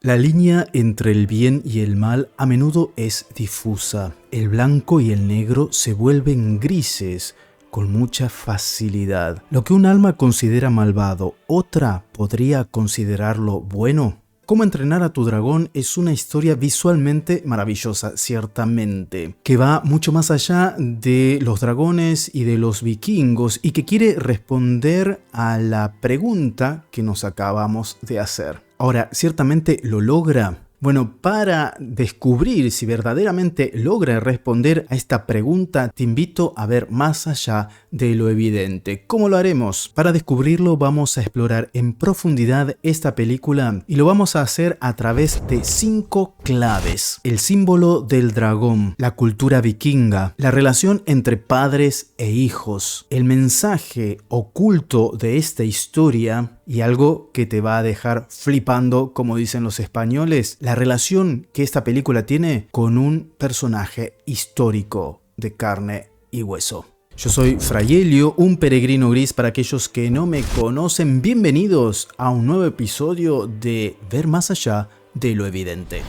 La línea entre el bien y el mal a menudo es difusa. El blanco y el negro se vuelven grises con mucha facilidad. Lo que un alma considera malvado, otra podría considerarlo bueno. Cómo entrenar a tu dragón es una historia visualmente maravillosa, ciertamente, que va mucho más allá de los dragones y de los vikingos y que quiere responder a la pregunta que nos acabamos de hacer. Ahora, ¿ciertamente lo logra? Bueno, para descubrir si verdaderamente logra responder a esta pregunta, te invito a ver más allá de lo evidente. ¿Cómo lo haremos? Para descubrirlo vamos a explorar en profundidad esta película y lo vamos a hacer a través de 5 claves. El símbolo del dragón, la cultura vikinga, la relación entre padres e hijos, el mensaje oculto de esta historia y algo que te va a dejar flipando, como dicen los españoles, la relación que esta película tiene con un personaje histórico de carne y hueso. Yo soy Fray Helio, un peregrino gris para aquellos que no me conocen. Bienvenidos a un nuevo episodio de Ver más allá de lo evidente.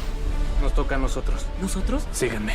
Nos toca a nosotros. ¿Nosotros? Síganme.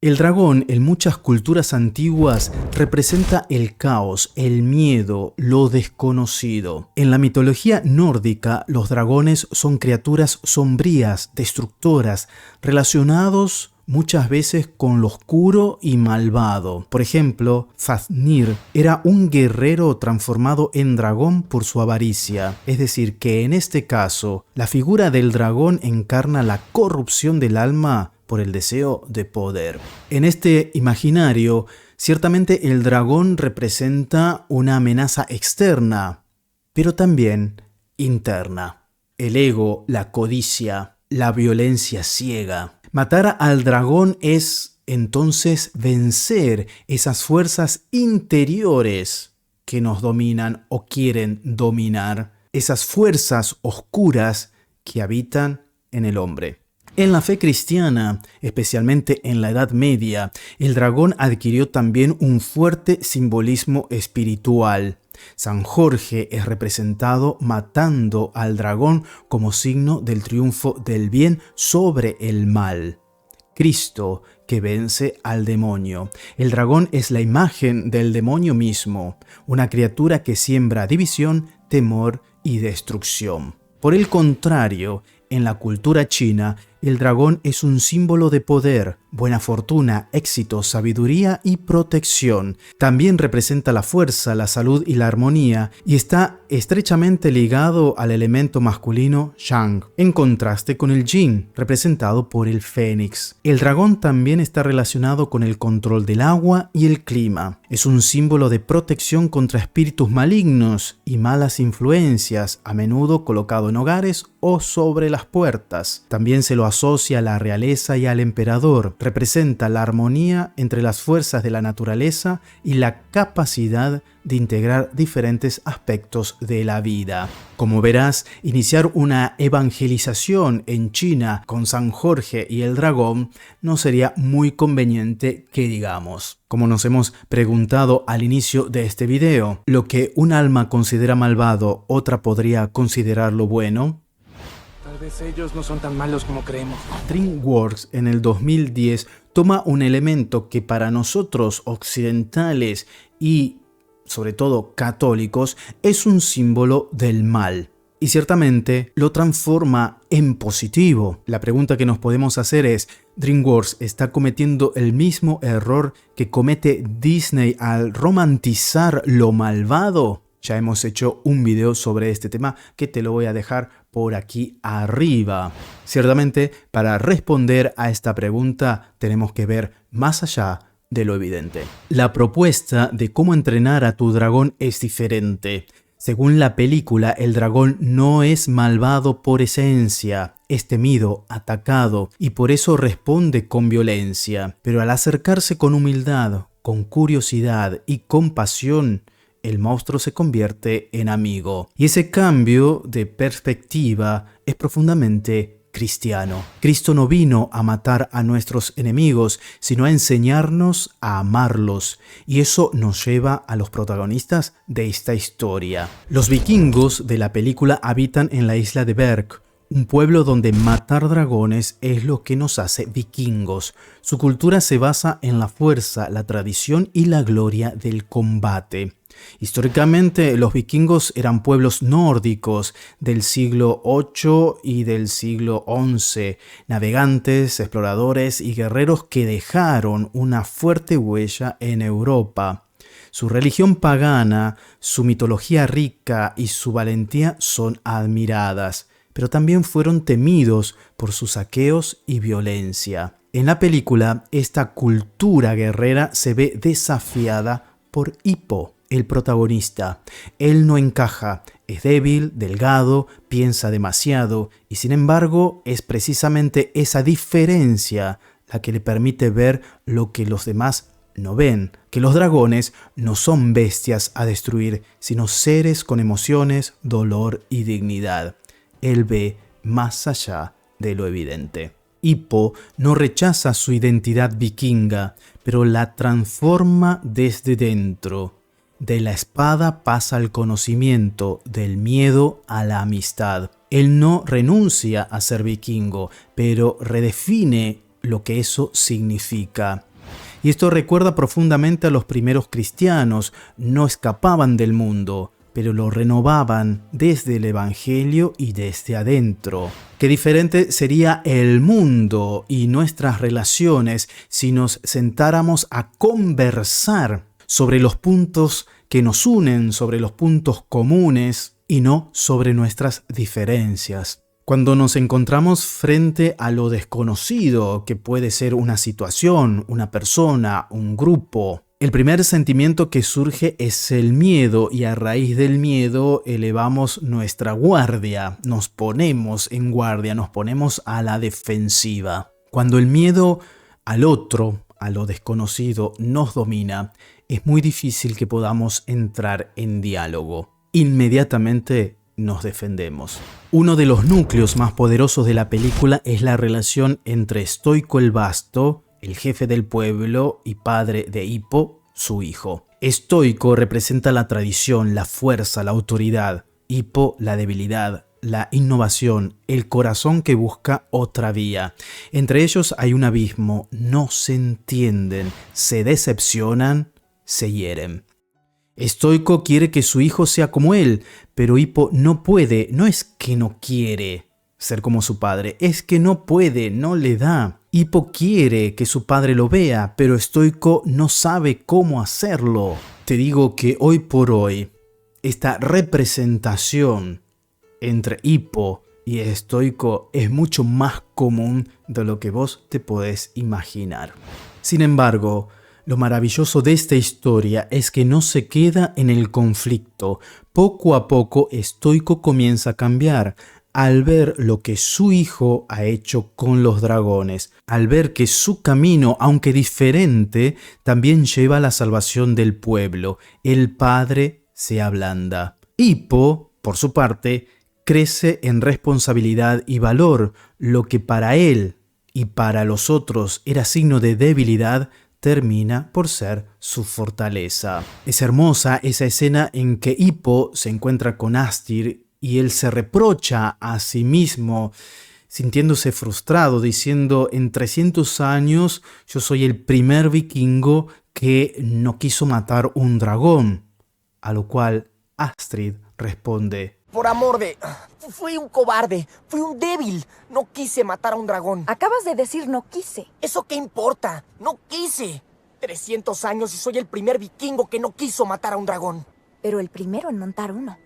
El dragón en muchas culturas antiguas representa el caos, el miedo, lo desconocido. En la mitología nórdica, los dragones son criaturas sombrías, destructoras, relacionados muchas veces con lo oscuro y malvado. Por ejemplo, Fafnir era un guerrero transformado en dragón por su avaricia. Es decir, que en este caso, la figura del dragón encarna la corrupción del alma por el deseo de poder. En este imaginario, ciertamente el dragón representa una amenaza externa, pero también interna. El ego, la codicia, la violencia ciega. Matar al dragón es entonces vencer esas fuerzas interiores que nos dominan o quieren dominar, esas fuerzas oscuras que habitan en el hombre. En la fe cristiana, especialmente en la Edad Media, el dragón adquirió también un fuerte simbolismo espiritual. San Jorge es representado matando al dragón como signo del triunfo del bien sobre el mal. Cristo que vence al demonio. El dragón es la imagen del demonio mismo, una criatura que siembra división, temor y destrucción. Por el contrario, en la cultura china, el dragón es un símbolo de poder, buena fortuna, éxito, sabiduría y protección. También representa la fuerza, la salud y la armonía y está estrechamente ligado al elemento masculino Yang, en contraste con el Yin, representado por el fénix. El dragón también está relacionado con el control del agua y el clima. Es un símbolo de protección contra espíritus malignos y malas influencias, a menudo colocado en hogares o sobre las puertas. También se lo asocia a la realeza y al emperador. Representa la armonía entre las fuerzas de la naturaleza y la capacidad de integrar diferentes aspectos de la vida. Como verás, iniciar una evangelización en China con San Jorge y el dragón no sería muy conveniente que digamos. Como nos hemos preguntado al inicio de este video, ¿lo que un alma considera malvado, otra podría considerarlo bueno? Tal vez ellos no son tan malos como creemos. DreamWorks en el 2010 toma un elemento que para nosotros occidentales y sobre todo católicos es un símbolo del mal y ciertamente lo transforma en positivo. La pregunta que nos podemos hacer es, ¿DreamWorks está cometiendo el mismo error que comete Disney al romantizar lo malvado? Ya hemos hecho un video sobre este tema que te lo voy a dejar por aquí arriba. Ciertamente, para responder a esta pregunta tenemos que ver más allá de lo evidente. La propuesta de cómo entrenar a tu dragón es diferente. Según la película, el dragón no es malvado por esencia, es temido, atacado y por eso responde con violencia. Pero al acercarse con humildad, con curiosidad y compasión, el monstruo se convierte en amigo. Y ese cambio de perspectiva es profundamente cristiano. Cristo no vino a matar a nuestros enemigos, sino a enseñarnos a amarlos. Y eso nos lleva a los protagonistas de esta historia. Los vikingos de la película habitan en la isla de Berg, un pueblo donde matar dragones es lo que nos hace vikingos. Su cultura se basa en la fuerza, la tradición y la gloria del combate. Históricamente, los vikingos eran pueblos nórdicos del siglo VIII y del siglo XI, navegantes, exploradores y guerreros que dejaron una fuerte huella en Europa. Su religión pagana, su mitología rica y su valentía son admiradas, pero también fueron temidos por sus saqueos y violencia. En la película, esta cultura guerrera se ve desafiada por Hippo, el protagonista. Él no encaja, es débil, delgado, piensa demasiado y sin embargo es precisamente esa diferencia la que le permite ver lo que los demás no ven, que los dragones no son bestias a destruir, sino seres con emociones, dolor y dignidad. Él ve más allá de lo evidente. Hippo no rechaza su identidad vikinga, pero la transforma desde dentro. De la espada pasa al conocimiento, del miedo a la amistad. Él no renuncia a ser vikingo, pero redefine lo que eso significa. Y esto recuerda profundamente a los primeros cristianos. No escapaban del mundo, pero lo renovaban desde el Evangelio y desde adentro. Qué diferente sería el mundo y nuestras relaciones si nos sentáramos a conversar sobre los puntos que nos unen, sobre los puntos comunes y no sobre nuestras diferencias. Cuando nos encontramos frente a lo desconocido, que puede ser una situación, una persona, un grupo, el primer sentimiento que surge es el miedo y a raíz del miedo elevamos nuestra guardia, nos ponemos en guardia, nos ponemos a la defensiva. Cuando el miedo al otro, a lo desconocido, nos domina, es muy difícil que podamos entrar en diálogo. Inmediatamente nos defendemos. Uno de los núcleos más poderosos de la película es la relación entre Stoico el Vasto, el jefe del pueblo y padre de Hippo, su hijo. Stoico representa la tradición, la fuerza, la autoridad. Hippo, la debilidad, la innovación, el corazón que busca otra vía. Entre ellos hay un abismo, no se entienden, se decepcionan, se hieren. Stoico quiere que su hijo sea como él, pero Hippo no puede, no es que no quiere ser como su padre, es que no puede, no le da. Hippo quiere que su padre lo vea, pero Stoico no sabe cómo hacerlo. Te digo que hoy por hoy, esta representación entre Hippo y Stoico es mucho más común de lo que vos te podés imaginar. Sin embargo, lo maravilloso de esta historia es que no se queda en el conflicto. Poco a poco, Stoico comienza a cambiar al ver lo que su hijo ha hecho con los dragones, al ver que su camino, aunque diferente, también lleva a la salvación del pueblo. El padre se ablanda. Hippo, por su parte, crece en responsabilidad y valor. Lo que para él y para los otros era signo de debilidad, termina por ser su fortaleza. Es hermosa esa escena en que Hippo se encuentra con Astir y él se reprocha a sí mismo, sintiéndose frustrado, diciendo: en 300 años yo soy el primer vikingo que no quiso matar un dragón. A lo cual Astrid responde: por amor de... Fui un cobarde, fui un débil. No quise matar a un dragón. Acabas de decir no quise. ¿Eso qué importa? No quise. 300 años y soy el primer vikingo que no quiso matar a un dragón. Pero el primero en montar uno.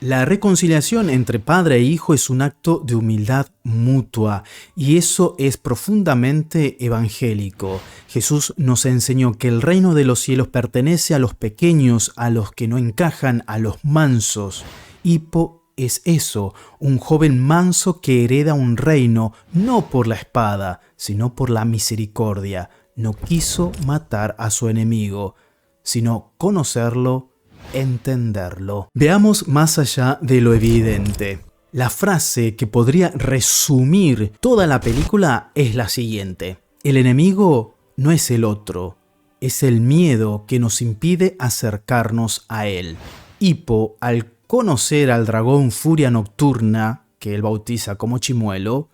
La reconciliación entre padre e hijo es un acto de humildad mutua y eso es profundamente evangélico. Jesús nos enseñó que el reino de los cielos pertenece a los pequeños, a los que no encajan, a los mansos. Hippo es eso, un joven manso que hereda un reino no por la espada, sino por la misericordia. No quiso matar a su enemigo, sino conocerlo, entenderlo. Veamos más allá de lo evidente. La frase que podría resumir toda la película es la siguiente: el enemigo no es el otro, es el miedo que nos impide acercarnos a él. Hippo, al conocer al dragón Furia Nocturna, que él bautiza como Chimuelo,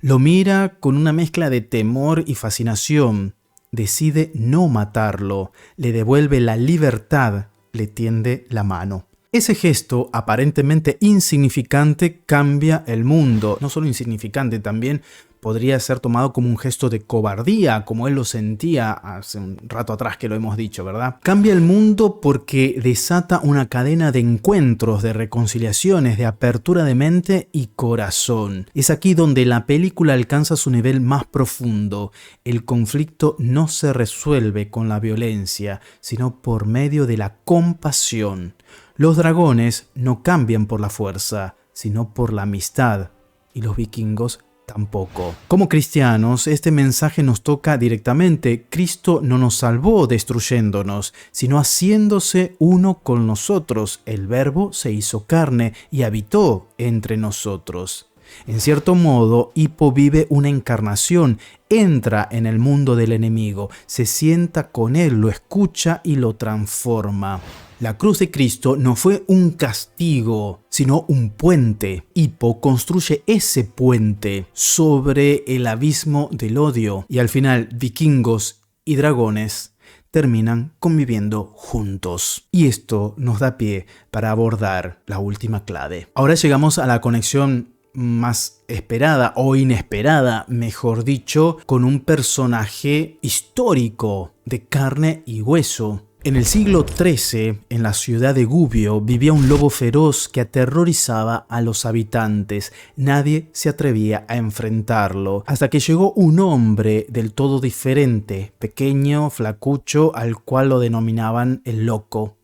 lo mira con una mezcla de temor y fascinación. Decide no matarlo, le devuelve la libertad, le tiende la mano. Ese gesto aparentemente insignificante cambia el mundo. No solo insignificante, también podría ser tomado como un gesto de cobardía, como él lo sentía hace un rato atrás que lo hemos dicho, ¿verdad? Cambia el mundo porque desata una cadena de encuentros, de reconciliaciones, de apertura de mente y corazón. Es aquí donde la película alcanza su nivel más profundo. El conflicto no se resuelve con la violencia, sino por medio de la compasión. Los dragones no cambian por la fuerza, sino por la amistad, y los vikingos tampoco. Como cristianos, este mensaje nos toca directamente. Cristo no nos salvó destruyéndonos, sino haciéndose uno con nosotros. El Verbo se hizo carne y habitó entre nosotros. En cierto modo, Hippo vive una encarnación, entra en el mundo del enemigo, se sienta con él, lo escucha y lo transforma. La cruz de Cristo no fue un castigo, sino un puente. Hippo construye ese puente sobre el abismo del odio y al final vikingos y dragones terminan conviviendo juntos. Y esto nos da pie para abordar la última clave. Ahora llegamos a la conexión más esperada o inesperada, mejor dicho, con un personaje histórico de carne y hueso. En el siglo XIII, en la ciudad de Gubbio, vivía un lobo feroz que aterrorizaba a los habitantes. Nadie se atrevía a enfrentarlo, hasta que llegó un hombre del todo diferente, pequeño, flacucho, al cual lo denominaban el loco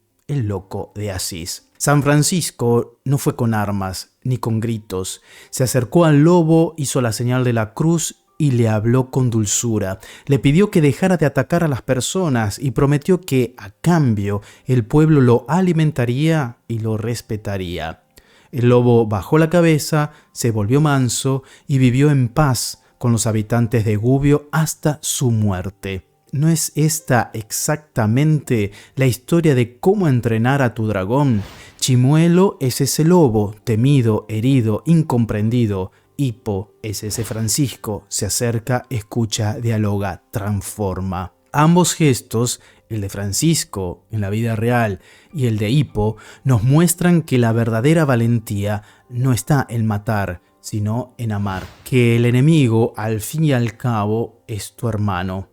de Asís. San Francisco no fue con armas ni con gritos. Se acercó al lobo, hizo la señal de la cruz y le habló con dulzura. Le pidió que dejara de atacar a las personas y prometió que, a cambio, el pueblo lo alimentaría y lo respetaría. El lobo bajó la cabeza, se volvió manso y vivió en paz con los habitantes de Gubbio hasta su muerte. ¿No es esta exactamente la historia de cómo entrenar a tu dragón? Chimuelo es ese lobo, temido, herido, incomprendido. Hippo es ese Francisco, se acerca, escucha, dialoga, transforma. Ambos gestos, el de Francisco en la vida real y el de Hippo, nos muestran que la verdadera valentía no está en matar, sino en amar. Que el enemigo, al fin y al cabo, es tu hermano.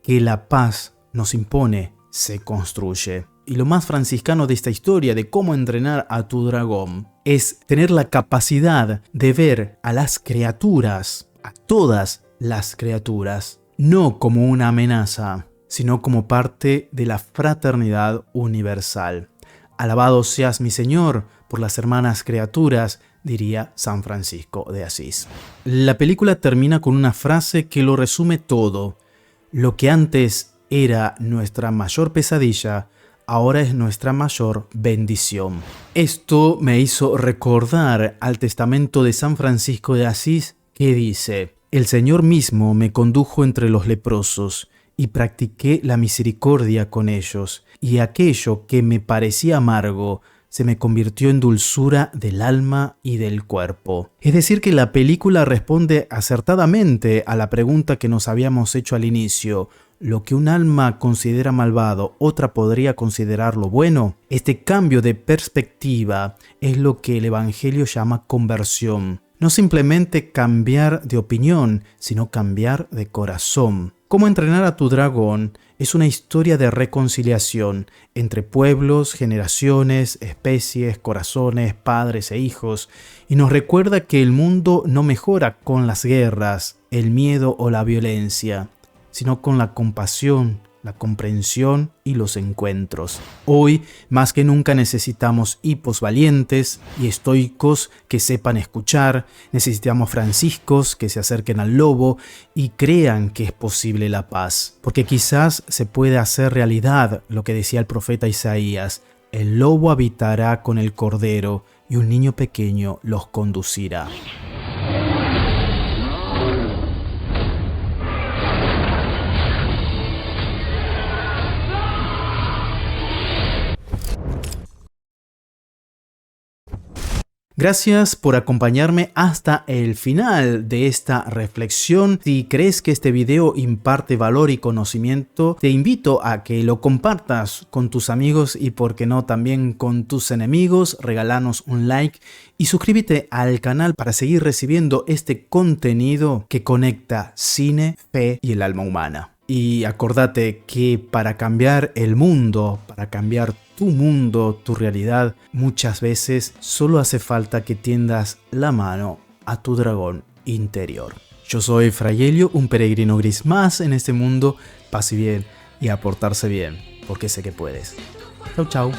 Que la paz nos impone, se construye. Y lo más franciscano de esta historia de cómo entrenar a tu dragón es tener la capacidad de ver a las criaturas, a todas las criaturas, no como una amenaza, sino como parte de la fraternidad universal. Alabado seas mi Señor por las hermanas criaturas, diría San Francisco de Asís. La película termina con una frase que lo resume todo. Lo que antes era nuestra mayor pesadilla, ahora es nuestra mayor bendición. Esto me hizo recordar al testamento de San Francisco de Asís, que dice: el Señor mismo me condujo entre los leprosos y practiqué la misericordia con ellos, y aquello que me parecía amargo se me convirtió en dulzura del alma y del cuerpo. Es decir, que la película responde acertadamente a la pregunta que nos habíamos hecho al inicio. ¿Lo que un alma considera malvado, otra podría considerarlo bueno? Este cambio de perspectiva es lo que el Evangelio llama conversión. No simplemente cambiar de opinión, sino cambiar de corazón. Cómo entrenar a tu dragón es una historia de reconciliación entre pueblos, generaciones, especies, corazones, padres e hijos, y nos recuerda que el mundo no mejora con las guerras, el miedo o la violencia, sino con la compasión, la comprensión y los encuentros. Hoy, más que nunca, necesitamos hippos valientes y estoicos que sepan escuchar, necesitamos franciscos que se acerquen al lobo y crean que es posible la paz, porque quizás se puede hacer realidad lo que decía el profeta Isaías: el lobo habitará con el cordero y un niño pequeño los conducirá. Gracias por acompañarme hasta el final de esta reflexión. Si crees que este video imparte valor y conocimiento, te invito a que lo compartas con tus amigos y, por qué no, también con tus enemigos. Regálanos un like y suscríbete al canal para seguir recibiendo este contenido que conecta cine, fe y el alma humana. Y acordate que para cambiar el mundo, para cambiar tu mundo, tu realidad, muchas veces solo hace falta que tiendas la mano a tu dragón interior. Yo soy Fray Helio, un peregrino gris más en este mundo. Pase bien y a portarse bien, porque sé que puedes. Chau, chau.